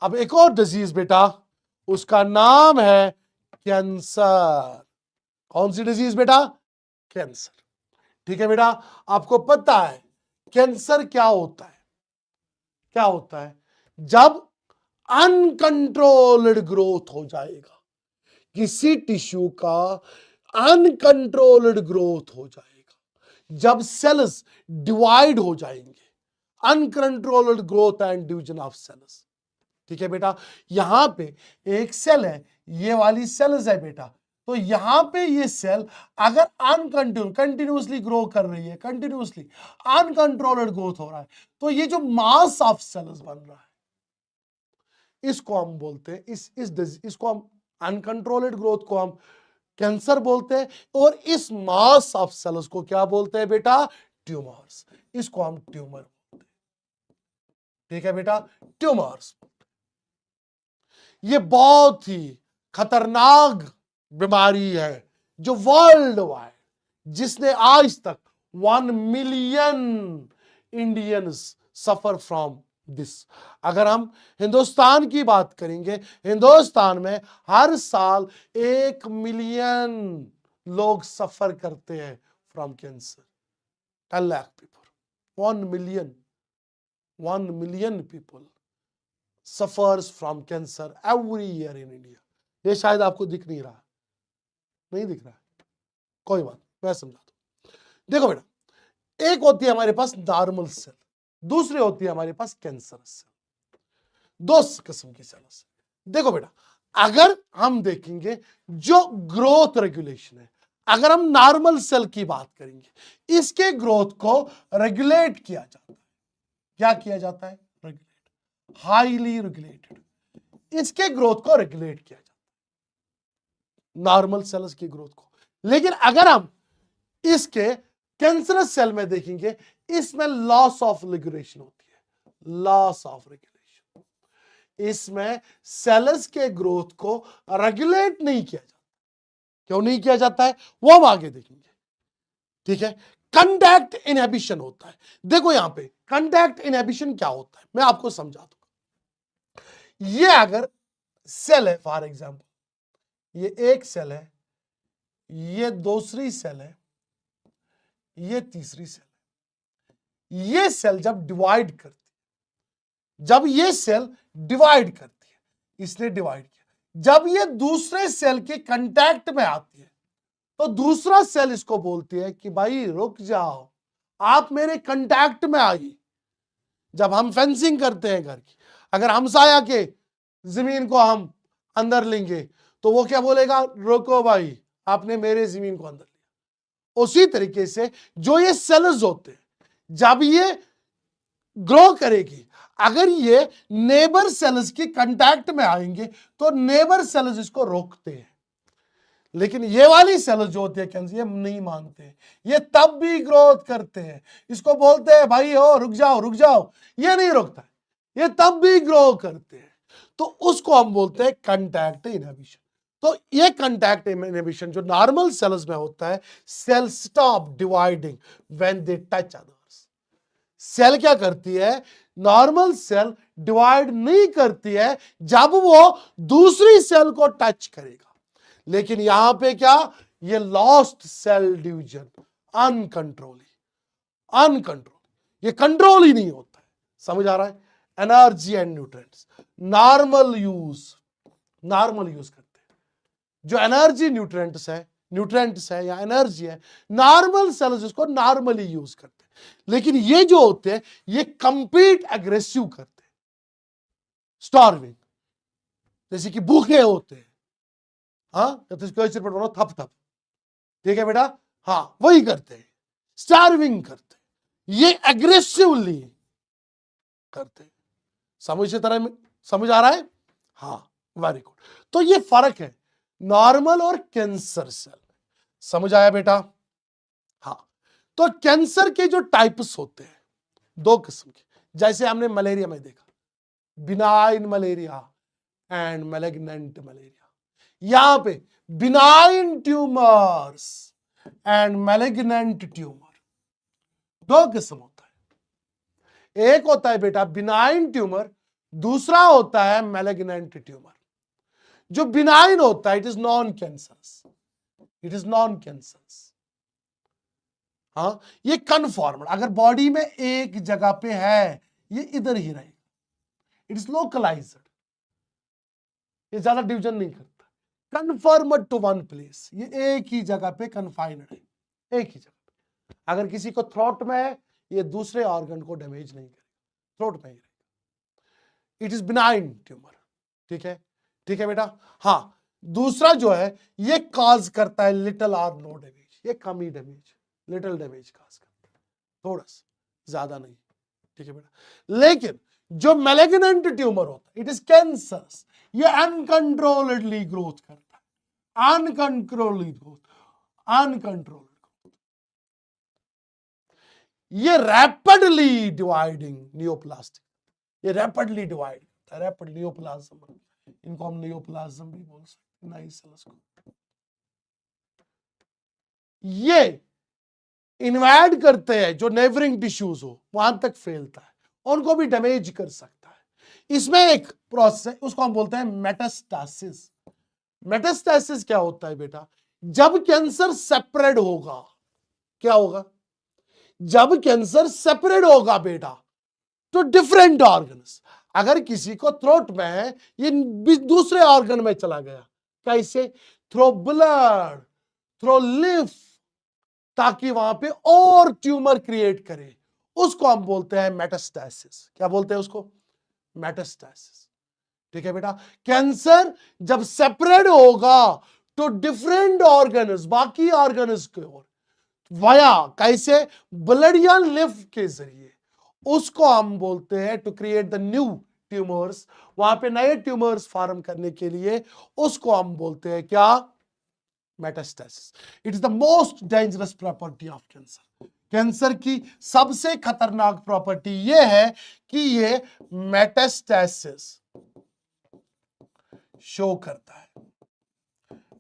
अब एक और डिजीज बेटा, उसका नाम है कैंसर। कौन सी डिजीज बेटा? कैंसर। ठीक है बेटा, आपको पता है कैंसर क्या होता है? क्या होता है? जब अनकंट्रोल्ड ग्रोथ हो जाएगा, किसी टिश्यू का अनकंट्रोल्ड ग्रोथ हो जाएगा, जब सेल्स डिवाइड हो जाएंगे, uncontrolled growth and division of cells. ठीक है बेटा, यहां पे एक सेल है, ये वाली सेल्स है बेटा, तो यहां पे ये सेल अगर कंटिन्यूसली ग्रो कर रही है, कंटिन्यूसली अनकंट्रोल्ड ग्रोथ हो रहा है, तो ये जो मास ऑफ सेल्स बन रहा है, इसको हम बोलते हैं, इसको हम अनकंट्रोल्ड ग्रोथ को हम कैंसर बोलते हैं, और इस मास ऑफ सेल्स को क्या बोलते हैं बेटा? ट्यूमर्स। इसको हम ट्यूमर बोलते हैं। ठीक है बेटा, ट्यूमर्स। ये बहुत ही खतरनाक बीमारी है जो वर्ल्ड वाइड, जिसने आज तक 1 million Indians suffer from this. अगर हम हिंदुस्तान की बात करेंगे, हिंदुस्तान में हर साल 1 मिलियन लोग सफर करते हैं from cancer. 10 lakh people, 1 million people suffers from cancer every year in India. ये शायद आपको दिख नहीं रहा, नहीं दिख रहा है, कोई बात, मैं समझा दूं। देखो बेटा, एक होती है हमारे पास नॉर्मल सेल, दूसरी होती है हमारे पास कैंसर सेल। दो किस्म की सेल्स। देखो बेटा, अगर हम देखेंगे जो ग्रोथ रेगुलेशन है, अगर हम नॉर्मल सेल की बात करेंगे, इसके ग्रोथ को रेगुलेट किया जाता है। क्या किया जाता है? रेगुलेट, हाईली रेगुलेटेड, इसके ग्रोथ को रेगुलेट किया जाता है, नॉर्मल सेल्स की ग्रोथ को। लेकिन अगर हम इसके कैंसरस सेल में देखेंगे, इसमें लॉस ऑफ रेगुलेशन होती है, लॉस ऑफ रेगुलेशन। इसमें सेल्स के ग्रोथ को रेगुलेट नहीं किया जाता। क्यों नहीं किया जाता है वो हम आगे देखेंगे। ठीक है, कंटैक्ट इनहिबिशन होता है। देखो यहां पे कंटैक्ट इनहिबिशन क्या होता है, मैं आपको समझा दूंगा। ये अगर सेल है, फॉर एग्जांपल ये एक सेल है, ये दूसरी सेल है, ये तीसरी सेल है। ये सेल जब डिवाइड करती है, जब ये सेल डिवाइड करती है, इसने डिवाइड किया, जब ये दूसरे सेल के कांटेक्ट में आती है, तो दूसरा सेल इसको बोलती है कि भाई रुक जाओ, आप मेरे कांटेक्ट में आइए। जब हम फेंसिंग करते हैं घर की, अगर हमसाया के जमीन को हम अंदर लेंगे, तो वो क्या बोलेगा? रुको भाई, आपने मेरे जमीन को अंदर लिया। उसी तरीके से जो ये सेल्स होते हैं, जब ये ग्रो करेगी, अगर ये नेबर सेल्स की कांटेक्ट में आएंगे, तो नेबर सेल्स इसको रोकते हैं। लेकिन ये वाली सेल्स जो होती है कैंसर, ये नहीं मानते, ये तब भी ग्रोथ करते हैं। इसको बोलते हैं भाई ओ रुक जाओ रुक जाओ, ये नहीं रुकता है, ये तब भी ग्रो करते हैं। तो उसको हम बोलते हैं कांटेक्ट इनहिबिशन। तो ये कांटेक्ट इनहिबिशन जो नॉर्मल सेल्स में होता है, cell stop dividing when they touch others. Cell क्या करती है? नॉर्मल सेल डिवाइड नहीं करती है जब वो दूसरी सेल को टच करेगा। लेकिन यहां पे क्या? ये लॉस्ट सेल डिवीजन, अनकंट्रोल, ये कंट्रोल ही नहीं होता है। समझ आ रहा है? Energy and nutrients normal use करते हैं। जो एनर्जी न्यूट्रिएंट्स है या एनर्जी है, नॉर्मल सेल्स इसको नॉर्मली यूज करते हैं। लेकिन ये जो होते हैं, ये कंप्लीट एग्रेसिव करते हैं, स्टार्विंग, जैसे कि भूखे होते हैं। हाँ, थप थप, ठीक है बेटा, हाँ वही करते हैं, स्टार्विंग करते हैं, ये एग्रेसिवली करते हैं। समझ आ रहा है? हाँ, वेरी गुड। तो ये फर्क है नॉर्मल और कैंसर सेल। समझ आया बेटा? हाँ, तो कैंसर के जो टाइप्स होते हैं, 2 किस्म के, जैसे हमने मलेरिया में देखा, benign malaria and malignant malaria. यहां पे benign tumours and malignant tumour, 2 किस्म होता है। एक होता है बेटा बिनाइन ट्यूमर, दूसरा होता है मैलिग्नेंट ट्यूमर, जो बिनाइन होता है, it is non cancerous, it is non cancerous. हाँ, ये कन्फॉर्म्ड, अगर बॉडी में एक जगह पे है, ये इधर ही रहेगा, इट इज लोकलाइज्ड, ये ज्यादा डिवीजन नहीं करता, कन्फर्म्ड टू वन प्लेस, ये एक ही जगह पे कन्फाइंड है, एक ही जगह पे। अगर किसी को थ्रोट में है, ये दूसरे ऑर्गन को डैमेज नहीं करेगा, थ्रोट में ही रहेगा, इट इज बिनाइन ट्यूमर। ठीक है, ठीक है बेटा। हाँ, दूसरा जो है, ये कॉज करता है लिटिल और नो डैमेज, ये कम ही डैमेज, लिटिल डैमेज कॉज करता है, थोड़ा सा, ज्यादा नहीं। ठीक है बेटा। लेकिन जो मैलिग्नेंट ट्यूमर होता है, इट इज कैंसरस, ये अनकंट्रोल्डली ग्रोथ करता है, अनकंट्रोल्ड ग्रोथ, अनकंट्रोल्ड, ये रैपिडली डिवाइडिंग नियोप्लास्टिक, ये रैपिडली डिवाइड करता है, रैपिड नियोप्लाज्म, इनको हम नियोप्लाज्म भी बोल सकते हैं, नई सेल्स को। ये इन्वाइड करते हैं, जो नेबरिंग टिश्यूज हो वहां तक फैलता है, उनको भी डैमेज कर सकता है। इसमें एक प्रोसेस है, उसको हम बोलते हैं मेटास्टासिस। मेटास्टासिस क्या होता है बेटा? जब कैंसर सेपरेट होगा, क्या होगा? जब कैंसर सेपरेट होगा बेटा, तो डिफरेंट ऑर्गन्स, अगर किसी को थ्रोट में है, ये दूसरे ऑर्गन में चला गया, कैसे? थ्रो ब्लड, थ्रो लिफ, ताकि वहां पे और ट्यूमर क्रिएट करे, उसको हम बोलते हैं मेटास्टेसिस। क्या बोलते हैं उसको? मेटास्टेसिस। ठीक है बेटा। कैंसर जब सेपरेट होगा तो डिफरेंट ऑर्गन्स, बाकी ऑर्गन्स के ओर वाया, कैसे? ब्लड या लिफ के जरिए, उसको हम बोलते हैं to create the new tumours, वहां पे नए ट्यूमर्स फॉर्म करने के लिए, उसको हम बोलते हैं क्या? Metastasis. It is the most dangerous property of cancer. Cancer की सबसे खतरनाक प्रॉपर्टी यह है कि ये मेटास्टेसिस शो करता है,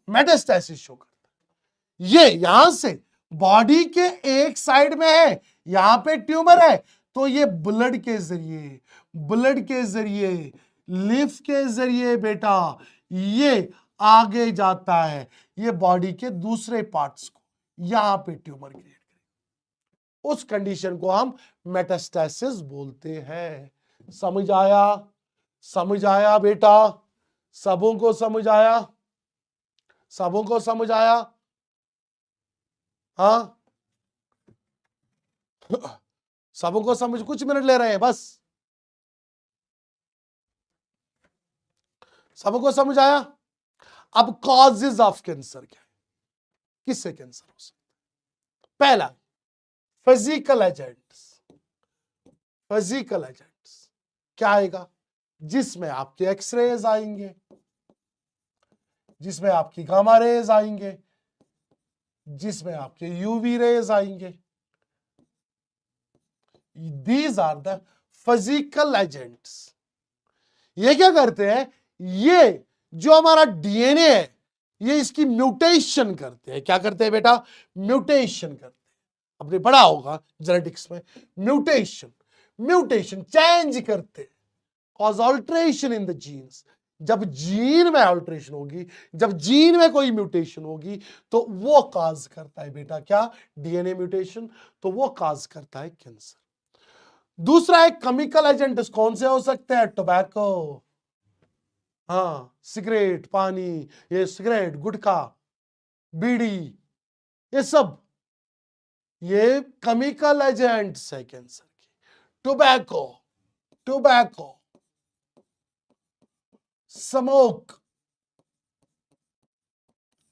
मेटास्टेसिस शो करता है। ये यहां से बॉडी के एक साइड में है, यहां पे ट्यूमर है, तो ये ब्लड के जरिए, ब्लड के जरिए, लिफ के जरिए बेटा, ये आगे जाता है, ये बॉडी के दूसरे पार्ट्स को, यहां पे ट्यूमर क्रिएट करेगा। उस कंडीशन को हम मेटास्टेसिस बोलते हैं। समझ आया? समझ आया बेटा? सबों को समझ आया? सबों को समझ आया? हाँ, सबों को समझ, कुछ मिनट ले रहे हैं बस। सबों को समझ आया? अब कॉजेज ऑफ कैंसर क्या है, किससे कैंसर हो सकता है? पहला, फिजिकल एजेंट्स। फिजिकल एजेंट्स क्या आएगा? जिसमें आपके एक्सरेज आएंगे, जिसमें आपकी गामा रेज आएंगे, जिसमें आपके यूवी रेज आएंगे। These are the physical agents. ये क्या करते हैं? ये जो हमारा डीएनए है, ये इसकी म्यूटेशन करते हैं। क्या करते हैं बेटा? म्यूटेशन करते हैं। आपने पढ़ा होगा जेनेटिक्स में, म्यूटेशन, म्यूटेशन चेंज करते हैं, cause alteration in the genes. जब जीन में ऑल्टरेशन होगी, जब जीन में कोई म्यूटेशन होगी, तो वो कॉज करता है बेटा क्या? डीएनए म्यूटेशन, तो वो कॉज करता है कैंसर। दूसरा है केमिकल एजेंट, कौन से हो सकते हैं? टोबैको, हाँ, सिगरेट, पानी, ये सिगरेट, गुटखा, बीड़ी, ये सब ये केमिकल एजेंट्स है कैंसर के। टोबैको, टोबैको, स्मोक,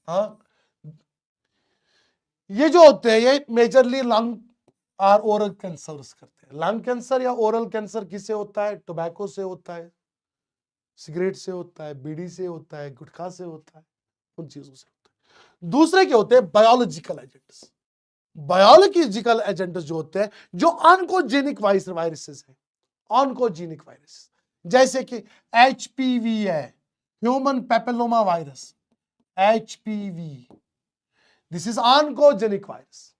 हाँ, ये जो होते हैं, ये मेजरली लंग और ओरल कैंसर करते हैं। लंग कैंसर या ओरल कैंसर किससे होता है? टोबैको से होता है, सिगरेट से होता है, बीड़ी से होता है, गुटखा से होता है, उन चीजों से होता है। दूसरे क्या होते हैं? Biological agents. बायोलॉजिकल एजेंट्स जो होते हैं, जो ऑन्कोजेनिक वायरसेस है, ऑन्कोजेनिक वायरस, जैसे कि एचपीवी है, human papilloma virus, HPV, this is oncogenic virus,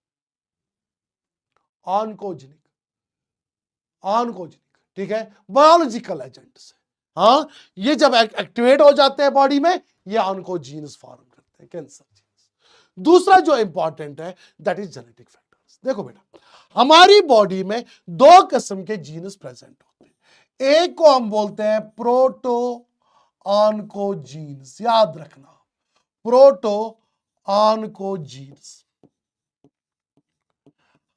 oncogenic, oncogenic. ठीक है, बायोलॉजिकल एजेंट से। हाँ, ये जब एक्टिवेट हो जाते हैं बॉडी में, ये ऑन्कोजीन्स फॉर्म करते हैं, कैंसर जीन्स। दूसरा जो इंपॉर्टेंट है दैट इज जेनेटिक फैक्टर्स। देखो बेटा, हमारी बॉडी में दो किस्म के जीन्स प्रेजेंट होते हैं। एक को हम बोलते हैं प्रोटो ऑन्कोजीन्स, याद रखना, प्रोटो ऑन्कोजीन्स।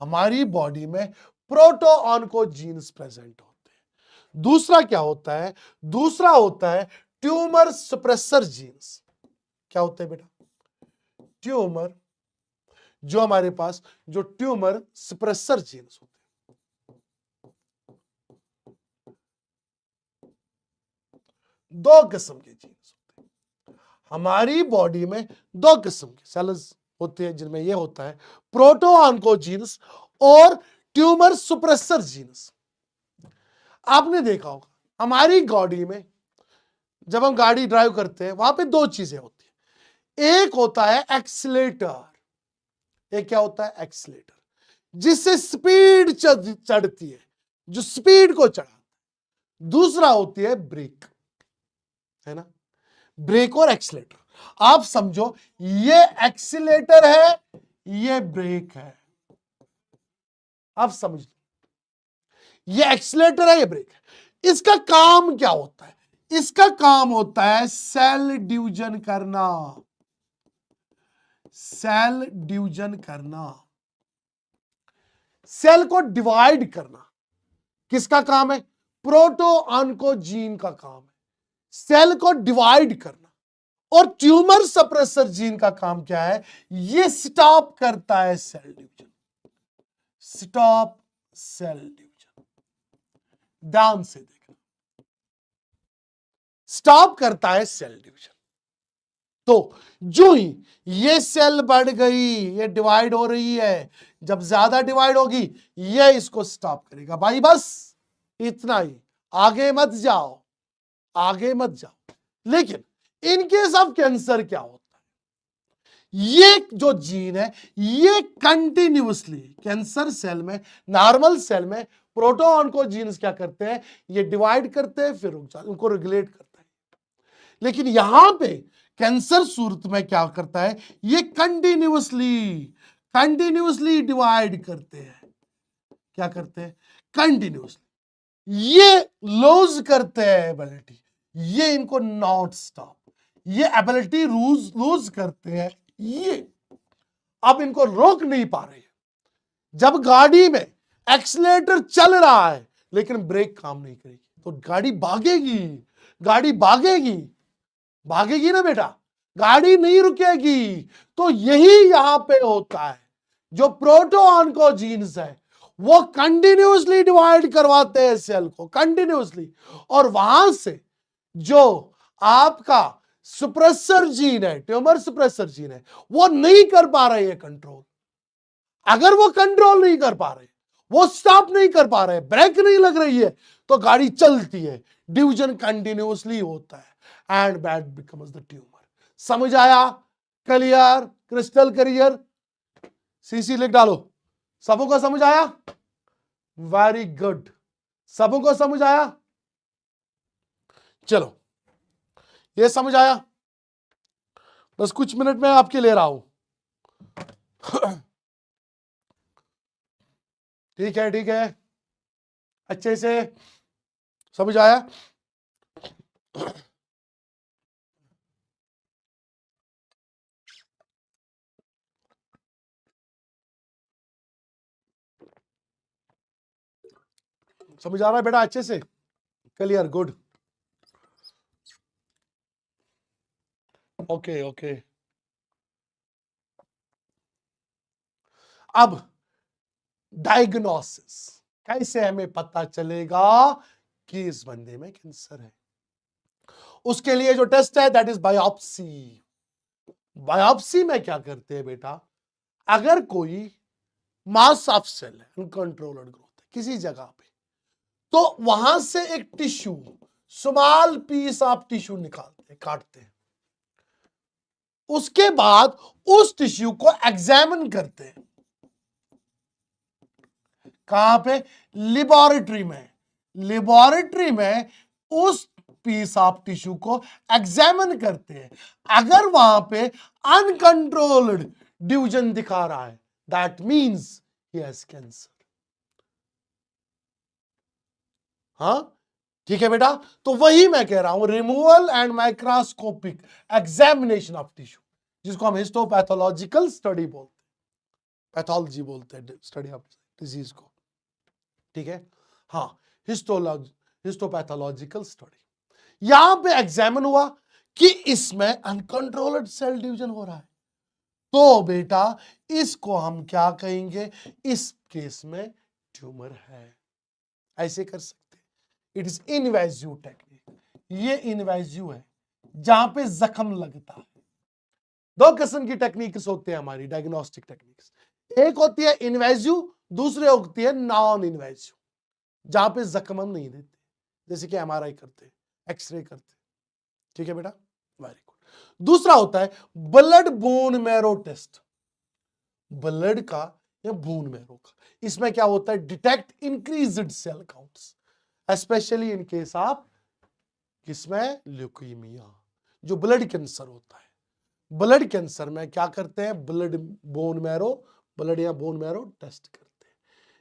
हमारी बॉडी में प्रोटो ऑन्कोजीन्स प्रेजेंट होते हैं। दूसरा क्या होता है? दूसरा होता है ट्यूमर सप्रेसर जीन्स। क्या होते हैं बेटा? ट्यूमर, जो हमारे पास जो ट्यूमर सप्रेसर जीन्स होते हैं। दो किस्म के जीन्स होते हैं हमारी बॉडी में, दो किस्म के सेल्स होते हैं जिनमें यह होता है प्रोटो ऑन्कोजीन्स और ट्यूमर सुप्रेसर जीन्स। आपने देखा होगा हमारी बॉडी में जब हम गाड़ी ड्राइव करते हैं वहां पे दो चीजें होती है। एक होता है एक्सीलेटर, एक क्या होता है? एक्सीलेटर, जिससे स्पीड चढ़ती है, जो स्पीड को चढ़ाता है। दूसरा होती है ब्रेक, है ना, ब्रेक और एक्सीलेटर। आप समझो ये एक्सीलेटर है, ये ब्रेक है। आप समझ लो, ये एक्सीलेटर है, ये ब्रेक है। इसका काम क्या होता है? इसका काम होता है सेल डिवीजन करना, सेल डिवीजन करना, सेल को डिवाइड करना। किसका काम है? प्रोटो ऑन्कोजीन का काम है सेल को डिवाइड करना। और ट्यूमर सप्रेसर जीन का काम क्या है? ये स्टॉप करता है cell division, stop cell division. ध्यान से देखना, स्टॉप करता है सेल डिवीजन। तो जो ही ये सेल बढ़ गई, ये डिवाइड हो रही है, जब ज्यादा डिवाइड होगी ये इसको स्टॉप करेगा। भाई बस इतना ही, आगे मत जाओ, आगे मत जाओ। लेकिन इन केस ऑफ कैंसर क्या होता है? ये जो जीन है ये कंटिन्यूअसली कैंसर सेल में, नॉर्मल सेल में प्रोटो ऑन्कोजीन्स क्या करते हैं? ये डिवाइड करते हैं, फिर उनको रेगुलेट करता है। लेकिन यहां पे कैंसर सूरत में क्या करता है? ये कंटिन्यूअसली डिवाइड करते हैं। क्या करते हैं? कंटिन्यूअसली। ये लूज करते हैं एबिलिटी, ये इनको नॉट स्टॉप, ये एबिलिटी लूज करते हैं, ये अब इनको रोक नहीं पा रहे। जब गाड़ी में एक्सीलेटर चल रहा है लेकिन ब्रेक काम नहीं करेगी तो गाड़ी भागेगी, गाड़ी भागेगी, भागेगी ना बेटा, गाड़ी नहीं रुकेगी। तो यही यहां पे होता है, जो प्रोटो ऑन्कोजीन्स है वो कंटिन्यूअसली डिवाइड करवाते हैं सेल को, कंटिन्यूअसली। और वहां से जो आपका सुप्रेसर जीन है, ट्यूमर सुप्रेसर जीन है, वो नहीं कर पा रहे हैं कंट्रोल। अगर वो कंट्रोल नहीं कर पा रहे, वो स्टॉप नहीं कर पा रहे, ब्रेक नहीं लग रही है, तो गाड़ी चलती है, डिवीजन कंटिन्यूअसली होता है and that becomes the tumour. समझ आया? Clear, crystal clear? सीसी लिख डालो। सबको समझ आया? वेरी गुड, सबको समझ आया? चलो, ये समझ आया? बस कुछ मिनट में आपके ले रहा हूं। ठीक है, ठीक है, अच्छे से समझ आया? समझ आ रहा है बेटा अच्छे से? Clear, good, okay okay. अब डायग्नोसिस, कैसे हमें पता चलेगा कि इस बंदे में कैंसर है? उसके लिए जो टेस्ट है दैट इज बायोप्सी। बायोप्सी में क्या करते हैं बेटा? अगर कोई मास ऑफ सेल है, अनकंट्रोल्ड ग्रोथ है किसी जगह पे, तो वहां से एक tissue, small piece of tissue निकालते हैं, काटते हैं। उसके बाद उस टिश्यू को एग्जामिन करते हैं। कहां पे? लेबोरेटरी में। लेबोरेटरी में उस पीस ऑफ टिश्यू को एग्जामिन करते हैं, अगर वहां पे अनकंट्रोल्ड डिवीजन दिखा रहा है, that means he has cancer. हाँ ठीक है बेटा, तो वही मैं कह रहा हूं, removal and microscopic examination of tissue, जिसको हम हिस्टोपैथोलॉजिकल स्टडी बोलते हैं, पैथोलॉजी बोलते हैं स्टडी ऑफ डिजीज को, ठीक है। हाँ, हिस्टोपैथोलॉजिकल स्टडी। यहां पे एग्जामिन हुआ कि इसमें अनकंट्रोल्ड सेल डिवीजन हो रहा है, तो बेटा इसको हम क्या कहेंगे, इस केस में ट्यूमर है, ऐसे कर सकते हैं। इट इज इनवेजिव टेक्निक, ये इनवेजिव है जहां पे जख्म लगता है। दो किस्म की टेक्निक्स होते हैं हमारी डायग्नोस्टिक टेक्निक्स, एक होती है इनवेजिव, दूसरी होती है नॉन इनवेजिव, जहां पे जख्म हम नहीं देते, जैसे कि एमआरआई करते, एक्सरे करते, ठीक है बेटा, वेरी गुड। दूसरा होता है blood bone marrow test, blood का या बोन मैरो का। इसमें क्या होता है, detect increased cell counts, especially in case of किसमें, ल्यूकीमिया, जो ब्लड कैंसर होता है। ब्लड कैंसर में क्या करते हैं, ब्लड बोन मैरो, ब्लड या बोन मैरो टेस्ट करते हैं,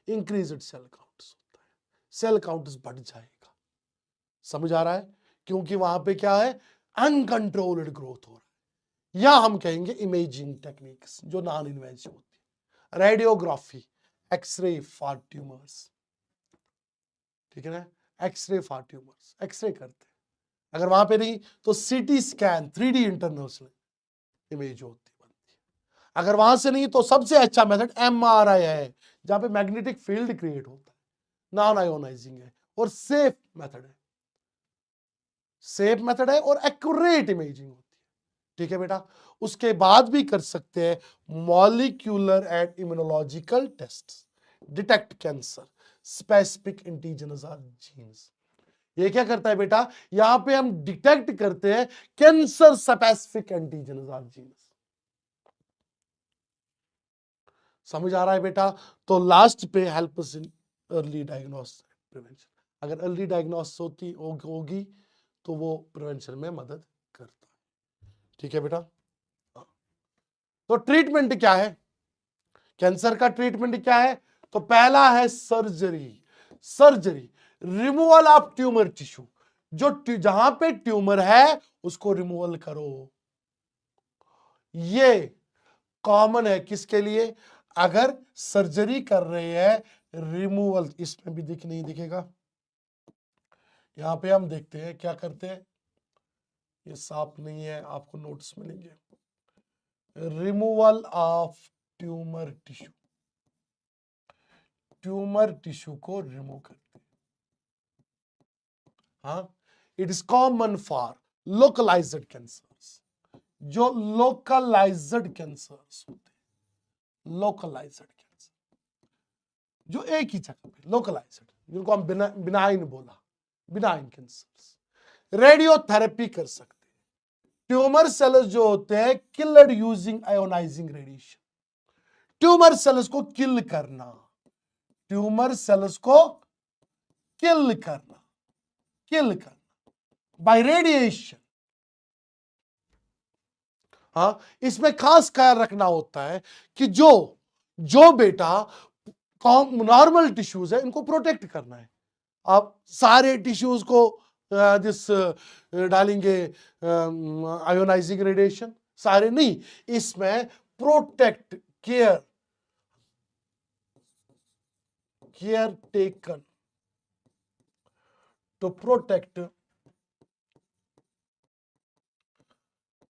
इंक्रीज्ड सेल काउंट्स होता है, सेल काउंट्स बढ़ जाएगा, समझ आ रहा है, क्योंकि वहां पे क्या है, अनकंट्रोल्ड ग्रोथ हो रहा है। या हम कहेंगे इमेजिंग टेक्निक्स जो नॉन इन्वेजिव होती है, रेडियोग्राफी, एक्सरे फॉर ट्यूमर्स, ठीक है ना, एक्सरे फॉर ट्यूमर्स, एक्सरे करते हैं, अगर वहां पे नहीं तो CT scan, 3D international image होती बनती है, अगर वहां से नहीं तो सबसे अच्छा मेथड एमआरआई है, जहां पे मैग्नेटिक फील्ड क्रिएट होता है, नॉन आयोनाइजिंग है और सेफ मेथड है, सेफ मेथड है और एक्यूरेट इमेजिंग होती है, ठीक है बेटा। उसके बाद भी कर सकते हैं molecular and immunological test, detect cancer specific antigens और जीन्स। ये क्या करता है बेटा, यहां पे हम डिटेक्ट करते हैं कैंसर स्पेसिफिक एंटीजन्स और जीन्स, समझ आ रहा है बेटा। तो लास्ट पे help us in early diagnosis prevention, अगर अर्ली डायग्नोसिस होगी तो वो प्रिवेंशन में मदद करता है, ठीक है बेटा। तो ट्रीटमेंट क्या है, कैंसर का ट्रीटमेंट क्या है, तो पहला है surgery, surgery, removal of tumour tissue, जो जहां पे ट्यूमर है उसको रिमूवल करो। ये कॉमन है किसके लिए, अगर सर्जरी कर रहे हैं, रिमूवल, इसमें भी नहीं दिखेगा, यहां पे हम देखते हैं क्या करते हैं, ये साफ नहीं है, आपको नोट्स मिलेंगे, removal of tumour tissue, tumour tissue को रिमूव करते हैं। हाँ, it is common for localised cancers, जो लोकलाइज्ड कैंसर्स होते हैं, लोकलाइज्ड कैंसर जो एक ही जगह पे लोकलाइज्ड, जिनको हम बिनाइन बोला, बिनाइन कैंसर्स, रेडियोथेरेपी कर सकते हैं। ट्यूमर सेल्स जो होते हैं killed using ionising radiation, tumour cells को किल करना, ट्यूमर सेल्स को किल करना, किल करना बाय रेडिएशन। हाँ, इसमें खास ख्याल रखना होता है कि जो बेटा नॉर्मल टिश्यूज है इनको प्रोटेक्ट करना है। आप सारे टिश्यूज को जिस डालेंगे आयोनाइजिंग रेडिएशन, सारे नहीं, इसमें protect, care taken to protect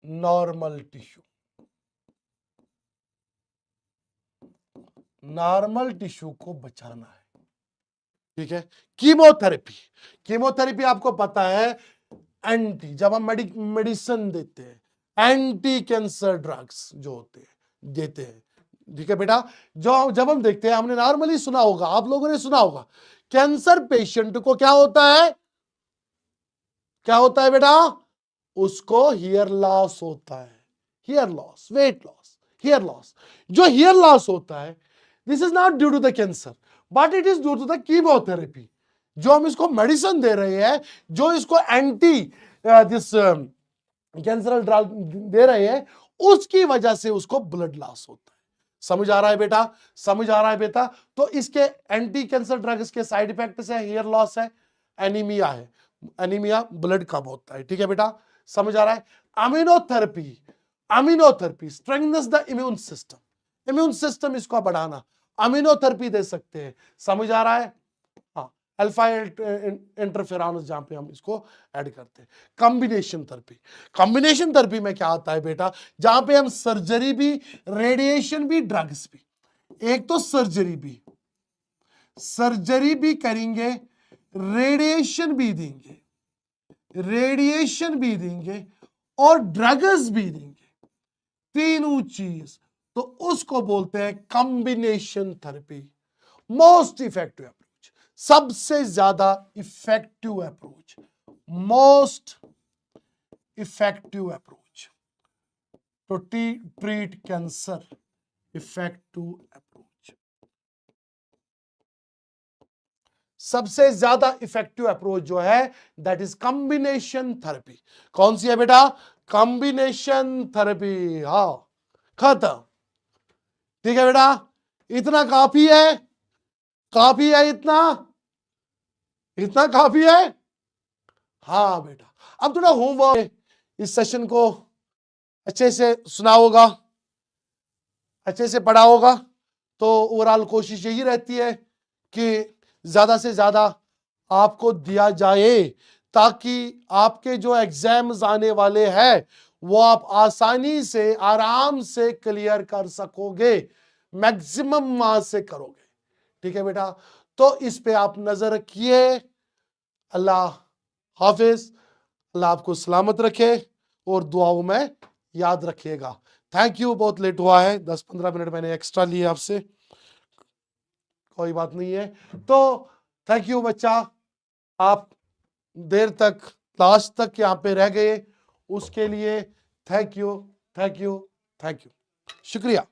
normal tissue, normal tissue को बचाना है, ठीक है। कीमोथेरेपी, कीमोथेरेपी आपको पता है एंटी, जब हम मेडिसिन देते हैं, एंटी कैंसर ड्रग्स जो होते हैं देते हैं, ठीक है बेटा। जो जब हम देखते हैं, हमने नॉर्मली सुना होगा, आप लोगों ने सुना होगा, कैंसर पेशेंट को क्या होता है, क्या होता है बेटा, उसको हियर लॉस होता है, hair loss, weight loss, hair loss. जो हियर लॉस होता है, this is not due to the cancer but it is due to the chemotherapy, जो हम इसको मेडिसिन दे रहे हैं, जो इसको एंटी दिस कैंसरल ड्रग दे रहे हैं, उसकी वजह से उसको ब्लड लॉस होता है। समझ आ रहा है बेटा? समझ आ रहा है बेटा? तो इसके एंटी कैंसर ड्रग्स के साइड इफेक्ट्स है, हेयर लॉस है, एनीमिया है, एनीमिया ब्लड कम होता है। ठीक है बेटा? समझ आ रहा है? Aminotherapy strengthens the immune system, immune system इसको बढ़ाना, अमीनोथेरेपी दे सकते हैं। समझ आ रहा है? हाँ, अल्फा इंटरफेरॉन्स जहां पे हम इसको ऐड करते हैं। कॉम्बिनेशन थेरेपी, कॉम्बिनेशन थेरेपी में क्या आता है बेटा? जहां पे हम सर्जरी भी, रेडिएशन भी, ड्रग्स भी। एक तो सर्जरी भी करेंगे, रेडिएशन भी देंगे, और ड्रग्स भी देंगे, तीनों चीज, तो उसको बोलते हैं combination therapy. Most effective approach, सबसे ज्यादा effective approach, most effective approach to treat cancer, effective approach, सबसे ज्यादा इफेक्टिव अप्रोच जो है दैट इज कॉम्बिनेशन थेरेपी। कौन सी है बेटा? Combination therapy. हाँ, खत्म। ठीक है बेटा? इतना काफी है, काफी है, इतना काफी है। हाँ बेटा, अब थोड़ा होमवर्क, इस सेशन को अच्छे से सुना होगा, अच्छे से पढ़ा होगा, तो ओवरऑल कोशिश यही रहती है कि ज्यादा से ज्यादा आपको दिया जाए, ताकि आपके जो एग्जाम्स आने वाले हैं वो आप आसानी से, आराम से क्लियर कर सकोगे, मैक्सिमम मार्क्स से करोगे। ठीक है बेटा? तो इस पे आप नजर रखिए। अल्लाह हाफिज, अल्लाह आपको सलामत रखे और दुआओं में याद रखिएगा। Thank you. बहुत लेट हुआ है, 10-15 मिनट मैंने एक्स्ट्रा लिए आपसे, कोई बात नहीं है। तो थैंक यू बच्चा, आप देर तक, लास्ट तक यहाँ पे रह गए, उसके लिए thank you, thank you, thank you, शुक्रिया।